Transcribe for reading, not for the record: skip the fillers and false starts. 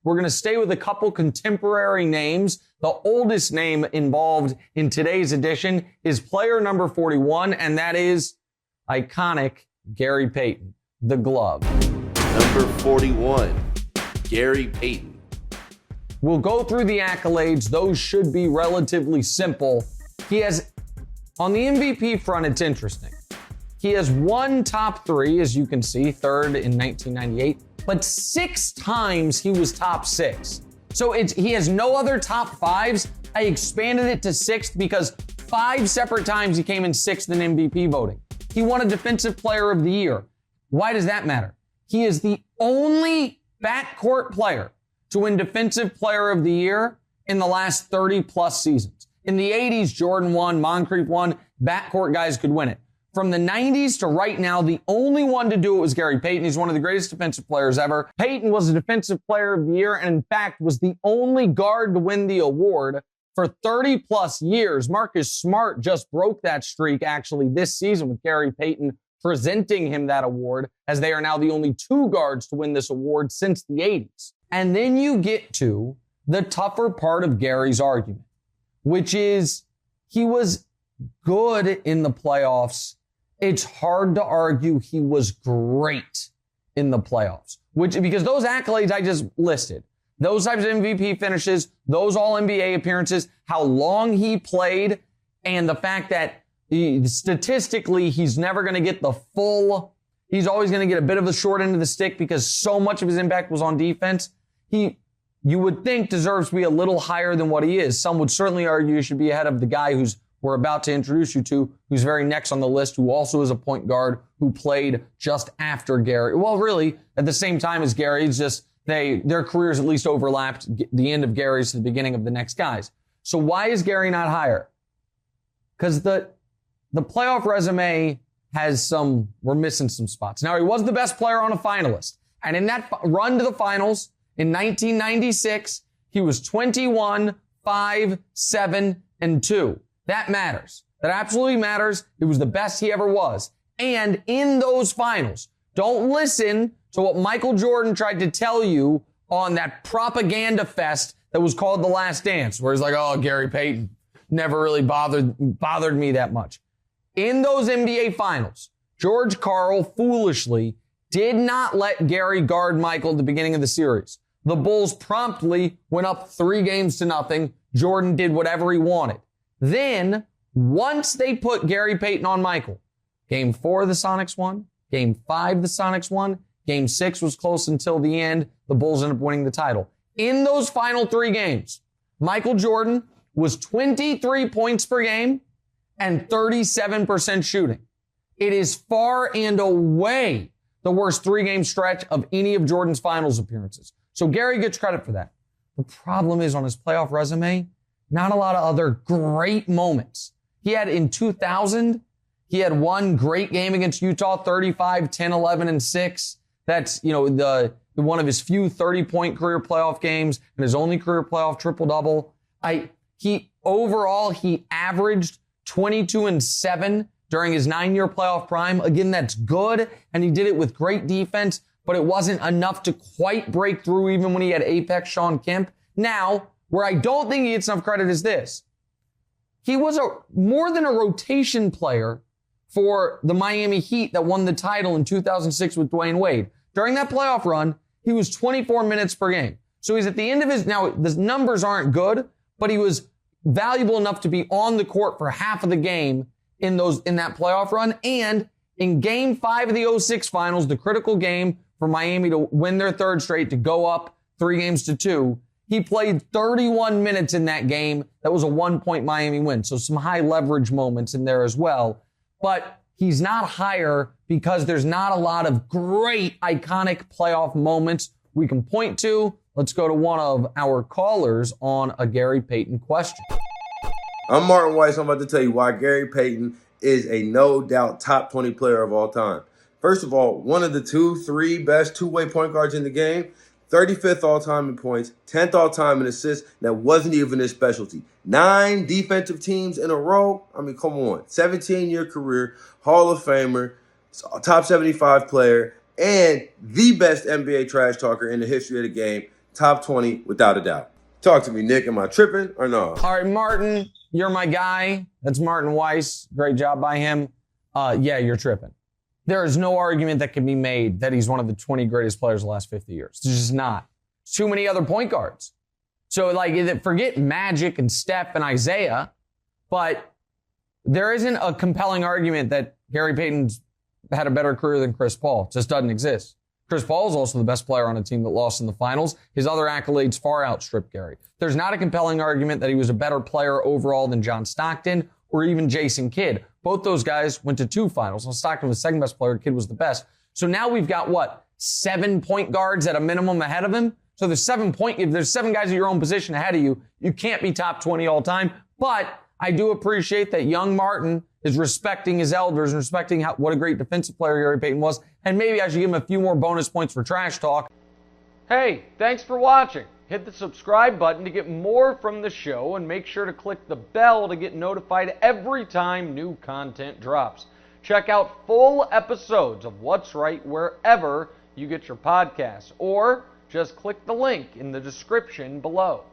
We're going to stay with a couple contemporary names. The oldest name involved in today's edition is player number 41, and that is iconic Gary Payton, the glove. Number 41, Gary Payton. We'll go through the accolades. Those should be relatively simple. He has, on the MVP front, it's interesting. He has won top three, as you can see, third in 1998, but 6 times he was top 6. So he has no other top 5s. I expanded it to 6th because 5 separate times he came in 6th in MVP voting. He won a Defensive Player of the Year. Why does that matter? He is the only backcourt player to win Defensive Player of the Year in the last 30 plus seasons. In the 80s, Jordan won, Moncrief won, backcourt guys could win it. From the 90s to right now, the only one to do it was Gary Payton. He's one of the greatest defensive players ever. Payton was a Defensive Player of the Year and, in fact, was the only guard to win the award for 30 plus years. Marcus Smart just broke that streak, actually, this season with Gary Payton presenting him that award, as they are now the only 2 guards to win this award since the 80s. And then you get to the tougher part of Gary's argument, which is he was good in the playoffs. It's hard to argue he was great in the playoffs, because those accolades I just listed, those types of MVP finishes, those all-NBA appearances, how long he played, and the fact that statistically he's never going to get the full, he's always going to get a bit of the short end of the stick because so much of his impact was on defense. You would think deserves to be a little higher than what he is. Some would certainly argue he should be ahead of the guy we're about to introduce you to, who's very next on the list, who also is a point guard who played just after Gary. Well, really, at the same time as Gary, it's just their careers at least overlapped the end of Gary's to the beginning of the next guys. So why is Gary not higher? Because the playoff resume we're missing some spots. Now, he was the best player on a finalist. And in that run to the finals in 1996, he was 21, 5, 7, and 2. That matters. That absolutely matters. It was the best he ever was. And in those finals, don't listen to what Michael Jordan tried to tell you on that propaganda fest that was called The Last Dance, where he's like, oh, Gary Payton never really bothered me that much. In those NBA finals, George Karl foolishly did not let Gary guard Michael at the beginning of the series. The Bulls promptly went up 3-0. Jordan did whatever he wanted. Then, once they put Gary Payton on Michael, Game 4 the Sonics won, Game 5 the Sonics won, Game 6 was close until the end. The Bulls ended up winning the title. In those final 3 games, Michael Jordan was 23 points per game and 37% shooting. It is far and away the worst 3-game stretch of any of Jordan's finals appearances. So Gary gets credit for that. The problem is on his playoff resume, not a lot of other great moments. He had in 2000, he had one great game against Utah, 35, 10, 11, and 6. That's, the one of his few 30-point career playoff games and his only career playoff triple-double. He averaged 22 and 7 during his 9-year playoff prime. Again, that's good, and he did it with great defense, but it wasn't enough to quite break through even when he had apex Shawn Kemp. Now, where I don't think he gets enough credit is this. He was more than a rotation player for the Miami Heat that won the title in 2006 with Dwayne Wade. During that playoff run, he was 24 minutes per game. So he's at the end of now the numbers aren't good, but he was valuable enough to be on the court for half of the game in that playoff run. And in Game 5 of the 06 finals, the critical game for Miami to win their 3rd straight, to go up 3-2, he played 31 minutes in that game. That was a 1-point Miami win. So some high leverage moments in there as well. But he's not higher because there's not a lot of great iconic playoff moments we can point to. Let's go to one of our callers on a Gary Payton question. I'm Martin Weiss. I'm about to tell you why Gary Payton is a no doubt top 20 player of all time. First of all, one of the 2-3 best two-way point guards in the game. 35th all-time in points, 10th all-time in assists. That wasn't even his specialty. 9 defensive teams in a row. I mean, come on. 17-year career, Hall of Famer, top 75 player, and the best NBA trash talker in the history of the game. top 20 without a doubt. Talk to me, Nick. Am I tripping or no? All right, Martin, you're my guy. That's Martin Weiss. Great job by him. Yeah, you're tripping. There is no argument that can be made that he's one of the 20 greatest players of the last 50 years. There's just not. Too many other point guards. So, like, forget Magic and Steph and Isaiah, but there isn't a compelling argument that Gary Payton's had a better career than Chris Paul. It just doesn't exist. Chris Paul is also the best player on a team that lost in the finals. His other accolades far outstrip Gary. There's not a compelling argument that he was a better player overall than John Stockton or even Jason Kidd. Both those guys went to 2 finals. Well, Stockton was second best player. Kidd was the best. So now we've got, 7 point guards at a minimum ahead of him? So there's 7 if there's 7 guys at your own position ahead of you, you can't be top 20 all time. But I do appreciate that young Martin is respecting his elders and respecting what a great defensive player Gary Payton was. And maybe I should give him a few more bonus points for trash talk. Hey, thanks for watching. Hit the subscribe button to get more from the show and make sure to click the bell to get notified every time new content drops. Check out full episodes of What's Right wherever you get your podcasts, or just click the link in the description below.